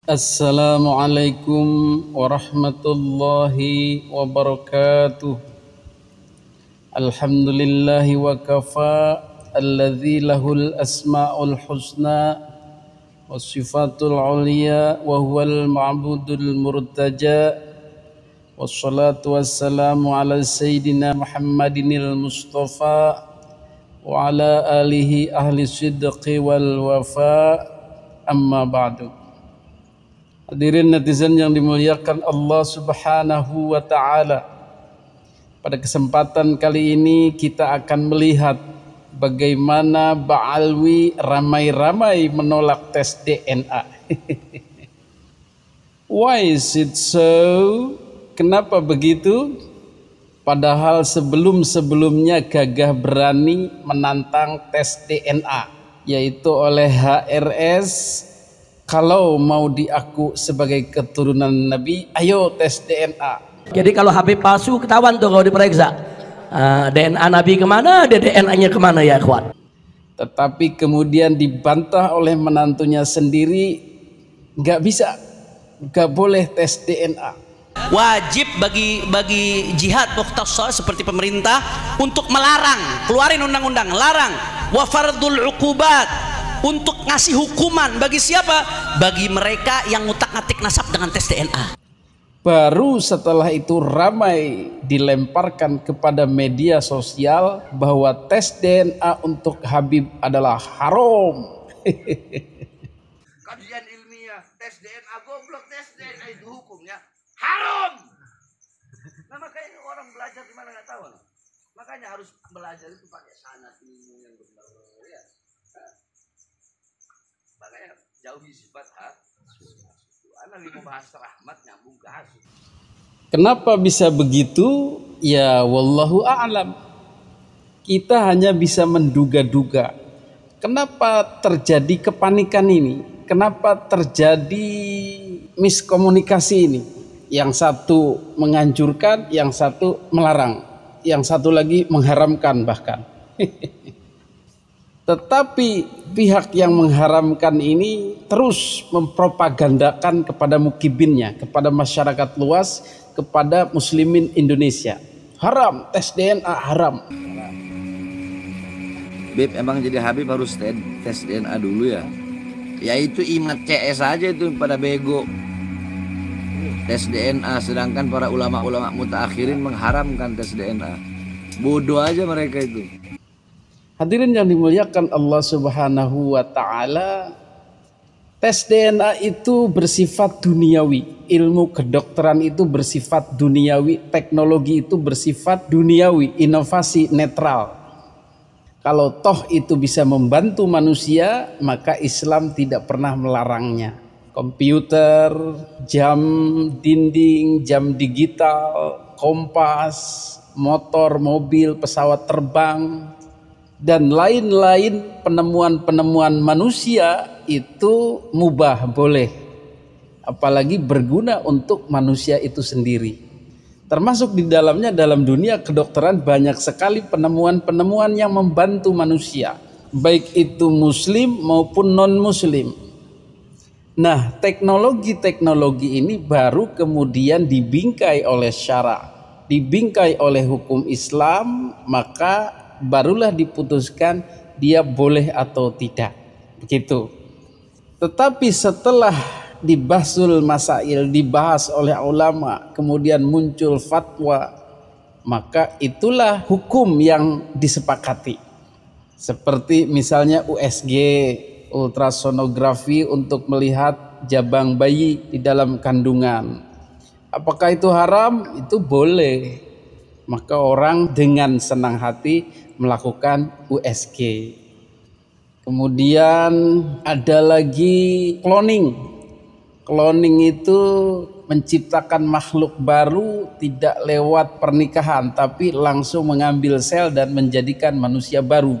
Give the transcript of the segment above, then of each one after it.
Assalamualaikum warahmatullahi wabarakatuh. Alhamdulillahi wa kafa alladzi lahul asma'ul husna was sifatul ulia wa huwal ma'budul murtaja. Wassalatu wassalamu ala sayyidina Muhammadinil Mustafa wa ala alihi ahli sidqi wal wafa, amma ba'du. Hadirin netizen yang dimuliakan Allah Subhanahu wa ta'ala, pada kesempatan kali ini kita akan melihat bagaimana Ba'alwi ramai-ramai menolak tes DNA. Why is it so? Kenapa begitu? Padahal sebelum-sebelumnya gagah berani menantang tes DNA, yaitu oleh HRS. Kalau mau diaku sebagai keturunan Nabi, ayo tes DNA. Jadi kalau Habib palsu ketahuan tuh kalau diperiksa. DNA Nabi kemana, DNA-nya kemana ya ikhwan? Tetapi kemudian dibantah oleh menantunya sendiri, nggak bisa, nggak boleh tes DNA. Wajib bagi jihad mukhtasar seperti pemerintah untuk melarang, keluarin undang-undang larang wa fardul uqubat, untuk ngasih hukuman bagi siapa? Bagi mereka yang ngutak-ngatik nasab dengan tes DNA. Baru setelah itu ramai dilemparkan kepada media sosial bahwa tes DNA untuk Habib adalah haram. Kajian ilmiah, tes DNA goblok, tes DNA itu hukumnya haram. Nah makanya orang belajar di mana nggak tahu. Makanya harus belajar itu pakai sanad ilmu yang benar ya. Makanya jauhi sifat ana lima bahasa rahmat nyambung ke hasud. Kenapa bisa begitu? Ya wallahu a'lam. Kita hanya bisa menduga-duga. Kenapa terjadi kepanikan ini? Kenapa terjadi miskomunikasi ini? Yang satu menganjurkan, yang satu melarang, yang satu lagi mengharamkan bahkan. Tetapi pihak yang mengharamkan ini terus mempropagandakan kepada mukibinnya, kepada masyarakat luas, kepada muslimin Indonesia. Haram, tes DNA haram. Beb, emang jadi Habib harus tes DNA dulu ya? Ya itu imat CS aja itu pada bego. Tes DNA, sedangkan para ulama-ulama mutaakhirin mengharamkan tes DNA. Bodoh aja mereka itu. Hadirin yang dimuliakan Allah Subhanahu wa ta'ala, tes DNA itu bersifat duniawi, ilmu kedokteran itu bersifat duniawi, teknologi itu bersifat duniawi, inovasi netral. Kalau toh itu bisa membantu manusia, maka Islam tidak pernah melarangnya. Komputer, jam dinding, jam digital, kompas, motor, mobil, pesawat terbang, dan lain-lain penemuan-penemuan manusia itu mubah, boleh. Apalagi berguna untuk manusia itu sendiri. Termasuk di dalamnya, dalam dunia kedokteran banyak sekali penemuan-penemuan yang membantu manusia, baik itu muslim maupun non-muslim. Nah, teknologi-teknologi ini baru kemudian dibingkai oleh syara, dibingkai oleh hukum Islam, maka barulah diputuskan dia boleh atau tidak, begitu. Tetapi setelah dibahsul masail, dibahas oleh ulama, kemudian muncul fatwa, maka itulah hukum yang disepakati. Seperti misalnya USG, ultrasonografi untuk melihat jabang bayi di dalam kandungan. Apakah itu haram? Itu boleh. Maka orang dengan senang hati melakukan USG. Kemudian ada lagi cloning. Cloning itu menciptakan makhluk baru tidak lewat pernikahan, tapi langsung mengambil sel dan menjadikan manusia baru.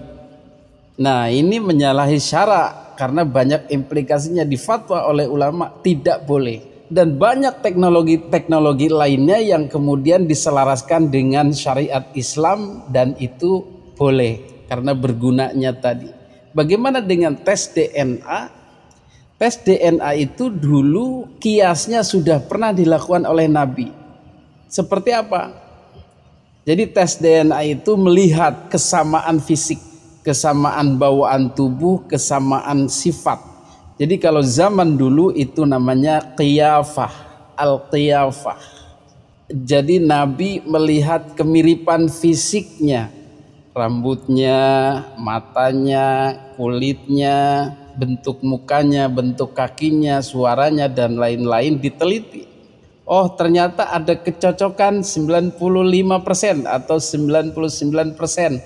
Nah, ini menyalahi syara karena banyak implikasinya, difatwa oleh ulama tidak boleh. Dan banyak teknologi-teknologi lainnya yang kemudian diselaraskan dengan syariat Islam dan itu boleh karena bergunanya tadi. Bagaimana dengan tes DNA? Tes DNA itu dulu kiasnya sudah pernah dilakukan oleh Nabi. Seperti apa? Jadi tes DNA itu melihat kesamaan fisik, kesamaan bawaan tubuh, kesamaan sifat. Jadi kalau zaman dulu itu namanya qiyafah, al-qiyafah. Jadi Nabi melihat kemiripan fisiknya, rambutnya, matanya, kulitnya, bentuk mukanya, bentuk kakinya, suaranya, dan lain-lain diteliti. Oh, ternyata ada kecocokan 95% atau 99%.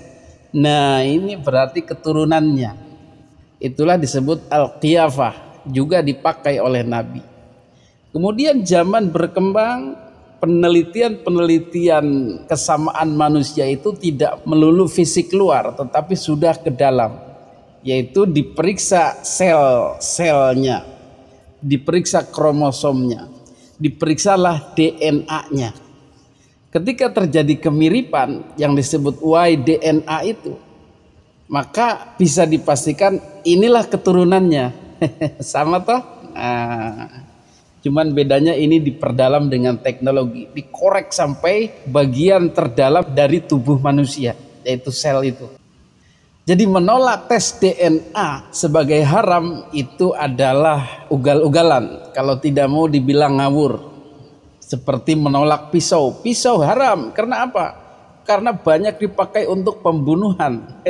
Nah, ini berarti keturunannya. Itulah disebut al-qiyafah, juga dipakai oleh Nabi. Kemudian zaman berkembang, penelitian kesamaan manusia itu tidak melulu fisik luar, tetapi sudah ke dalam. Yaitu diperiksa sel-selnya, diperiksa kromosomnya, diperiksalah DNA-nya. Ketika terjadi kemiripan yang disebut Y-DNA itu, maka bisa dipastikan inilah keturunannya. Sama toh? Cuman bedanya ini diperdalam dengan teknologi, dikorek sampai bagian terdalam dari tubuh manusia, yaitu sel itu. Jadi menolak tes DNA sebagai haram itu adalah ugal-ugalan. Kalau tidak mau dibilang ngawur. Seperti menolak pisau. Pisau haram. Karena apa? Karena banyak dipakai untuk pembunuhan.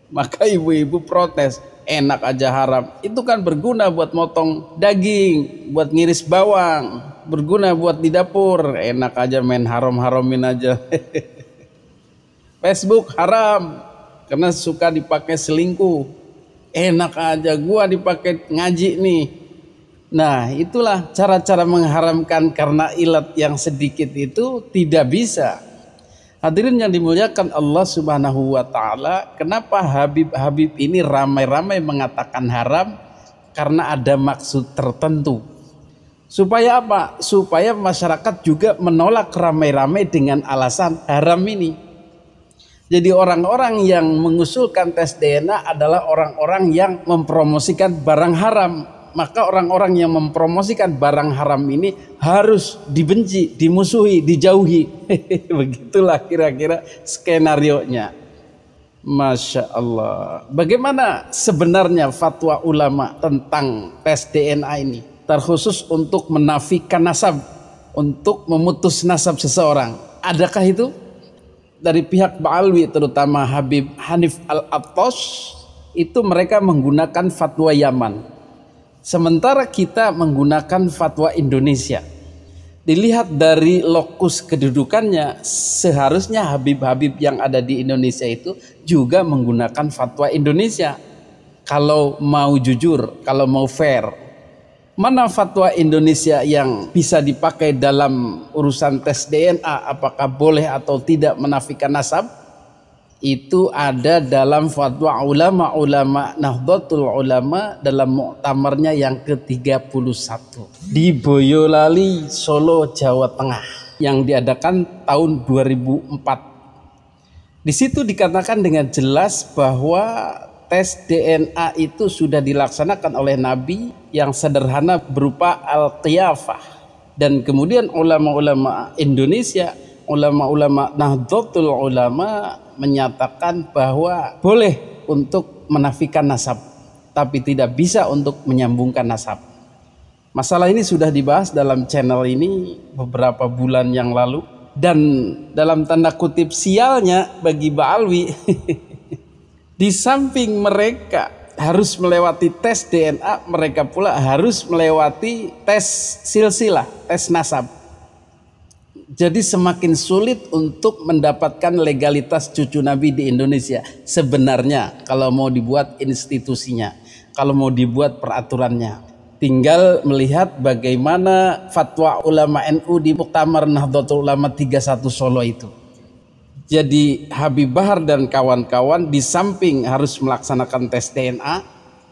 Maka ibu-ibu protes. Enak aja haram. Itu kan berguna buat motong daging, buat ngiris bawang, berguna buat di dapur. Enak aja main haram-haramin aja. Facebook haram. Karena suka dipakai selingkuh. Enak aja gua dipakai ngaji nih. Nah, itulah cara-cara mengharamkan karena ilat yang sedikit itu tidak bisa. Hadirin yang dimuliakan Allah Subhanahu wa taala, kenapa Habib-habib ini ramai-ramai mengatakan haram? Karena ada maksud tertentu. Supaya apa? Supaya masyarakat juga menolak ramai-ramai dengan alasan haram ini. Jadi orang-orang yang mengusulkan tes DNA adalah orang-orang yang mempromosikan barang haram. Maka orang-orang yang mempromosikan barang haram ini harus dibenci, dimusuhi, dijauhi. Begitulah kira-kira skenarionya. Masya Allah. Bagaimana sebenarnya fatwa ulama tentang tes DNA ini? Terkhusus untuk menafikan nasab, untuk memutus nasab seseorang. Adakah itu? Dari pihak Ba'alwi, terutama Habib Hanif Al-Attas, itu mereka menggunakan fatwa Yaman. Sementara kita menggunakan fatwa Indonesia. Dilihat dari lokus kedudukannya, seharusnya Habib-habib yang ada di Indonesia itu juga menggunakan fatwa Indonesia. Kalau mau jujur, kalau mau fair. Mana fatwa Indonesia yang bisa dipakai dalam urusan tes DNA, apakah boleh atau tidak menafikan nasab? Itu ada dalam fatwa ulama-ulama Nahdlatul Ulama dalam muktamarnya yang ke-31 di Boyolali, Solo, Jawa Tengah yang diadakan tahun 2004. Di situ dikatakan dengan jelas bahwa tes DNA itu sudah dilaksanakan oleh Nabi yang sederhana berupa al-qiyafah. Dan kemudian ulama-ulama Indonesia, ulama-ulama Nahdlatul Ulama menyatakan bahwa boleh untuk menafikan nasab, tapi tidak bisa untuk menyambungkan nasab. Masalah ini sudah dibahas dalam channel ini beberapa bulan yang lalu. Dan dalam tanda kutip sialnya bagi Ba'alwi, di samping mereka harus melewati tes DNA, mereka pula harus melewati tes silsilah, tes nasab. Jadi semakin sulit untuk mendapatkan legalitas cucu Nabi di Indonesia. Sebenarnya kalau mau dibuat institusinya, kalau mau dibuat peraturannya, tinggal melihat bagaimana fatwa ulama NU di Muktamar Nahdlatul Ulama 31 Solo itu. Jadi Habib Bahar dan kawan-kawan di samping harus melaksanakan tes DNA,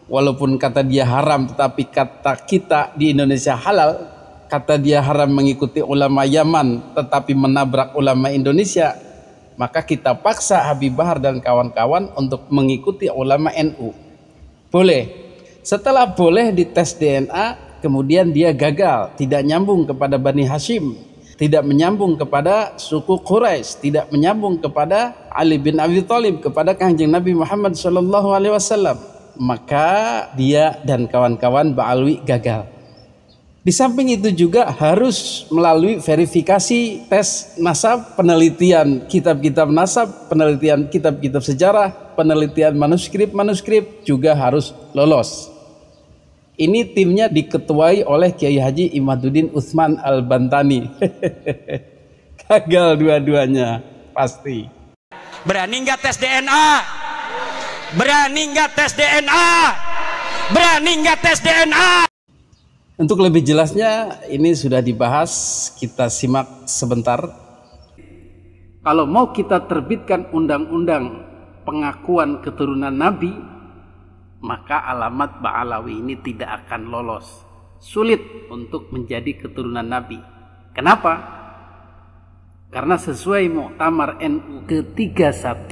walaupun kata dia haram tetapi kata kita di Indonesia halal. Kata dia haram mengikuti ulama Yaman tetapi menabrak ulama Indonesia, maka kita paksa Habib Bahar dan kawan-kawan untuk mengikuti ulama NU. Boleh, Setelah boleh dites DNA, kemudian dia gagal, tidak nyambung kepada Bani Hashim, tidak menyambung kepada suku Quraisy, tidak menyambung kepada Ali bin Abi Thalib, kepada Kanjeng Nabi Muhammad SAW. Maka dia dan kawan-kawan Ba'alwi gagal. Di samping itu juga harus melalui verifikasi tes nasab, penelitian kitab-kitab nasab, penelitian kitab-kitab sejarah, penelitian manuskrip juga harus lolos. Ini timnya diketuai oleh Kiai Haji Imaduddin Utsman Al-Bantani. Gagal dua-duanya pasti. Berani nggak tes DNA? Berani nggak tes DNA? Berani nggak tes DNA? Untuk lebih jelasnya ini sudah dibahas, kita simak sebentar. Kalau mau kita terbitkan undang-undang pengakuan keturunan Nabi, maka alamat Ba'alawi ini tidak akan lolos. Sulit untuk menjadi keturunan Nabi. Kenapa? Karena sesuai Muktamar NU ke-31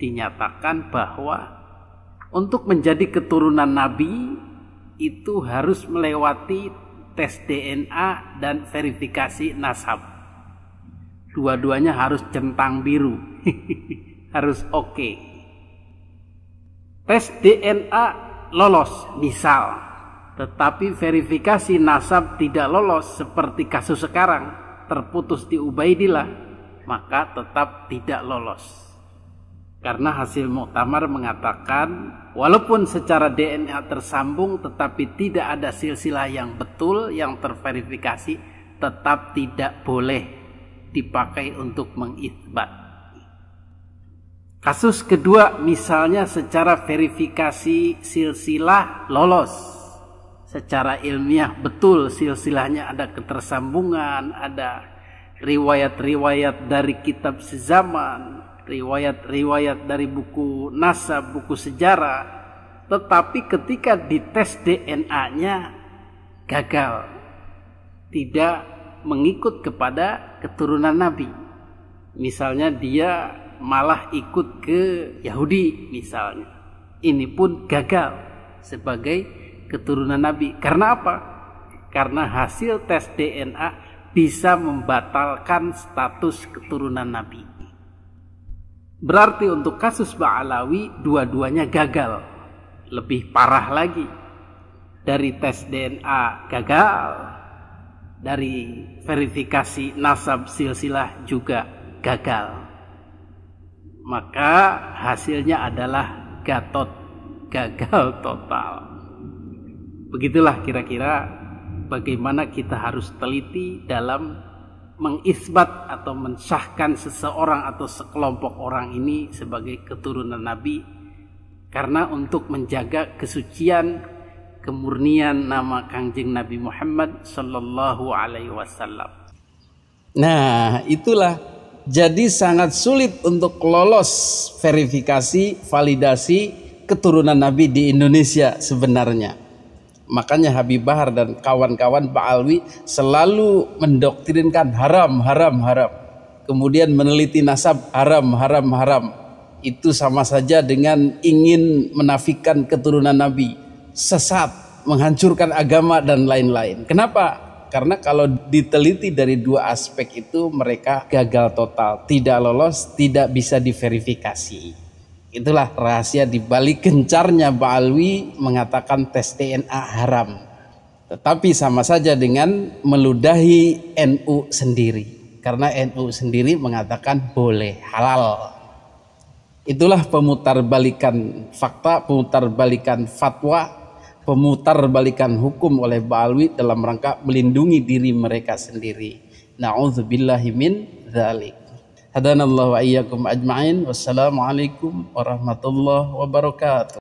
dinyatakan bahwa untuk menjadi keturunan Nabi itu harus melewati tes DNA dan verifikasi nasab. Dua-duanya harus centang biru. Harus oke. Tes DNA lolos misal, tetapi verifikasi nasab tidak lolos seperti kasus sekarang, terputus di Ubaidillah, maka tetap tidak lolos. Karena hasil muktamar mengatakan walaupun secara DNA tersambung tetapi tidak ada silsilah yang betul yang terverifikasi, tetap tidak boleh dipakai untuk mengitsbat. Kasus kedua misalnya secara verifikasi silsilah lolos, secara ilmiah betul silsilahnya ada ketersambungan, ada riwayat-riwayat dari kitab sezaman, riwayat-riwayat dari buku nasab, buku sejarah, tetapi ketika dites DNA-nya gagal, tidak mengikut kepada keturunan Nabi. Misalnya dia malah ikut ke Yahudi misalnya, ini pun gagal sebagai keturunan Nabi. Karena apa? Karena hasil tes DNA bisa membatalkan status keturunan Nabi. Berarti untuk kasus Ba'alawi dua-duanya gagal. Lebih parah lagi, dari tes DNA gagal, dari verifikasi nasab silsilah juga gagal. Maka hasilnya adalah gatot, gagal total. Begitulah kira-kira bagaimana kita harus teliti dalam mengisbat atau mensahkan seseorang atau sekelompok orang ini sebagai keturunan Nabi, karena untuk menjaga kesucian, kemurnian nama Kangjeng Nabi Muhammad sallallahu alaihi wasallam. Nah, itulah. Jadi sangat sulit untuk lolos verifikasi, validasi keturunan Nabi di Indonesia sebenarnya. Makanya Habib Bahar dan kawan-kawan Ba'alwi selalu mendoktrinkan haram. Kemudian meneliti nasab haram. Itu sama saja dengan ingin menafikan keturunan Nabi, sesat, menghancurkan agama dan lain-lain. Kenapa? Karena kalau diteliti dari dua aspek itu mereka gagal total, tidak lolos, tidak bisa diverifikasi. Itulah rahasia dibalik gencarnya Ba'alwi mengatakan tes DNA haram. Tetapi sama saja dengan meludahi NU sendiri. Karena NU sendiri mengatakan boleh, halal. Itulah pemutarbalikan fakta, pemutarbalikan fatwa, pemutarbalikan hukum oleh Ba'alwi dalam rangka melindungi diri mereka sendiri. Na'udzubillahi min dzalik. Hadanallahu wa iyyakum ajma'in. Wassalamualaikum warahmatullahi wabarakatuh.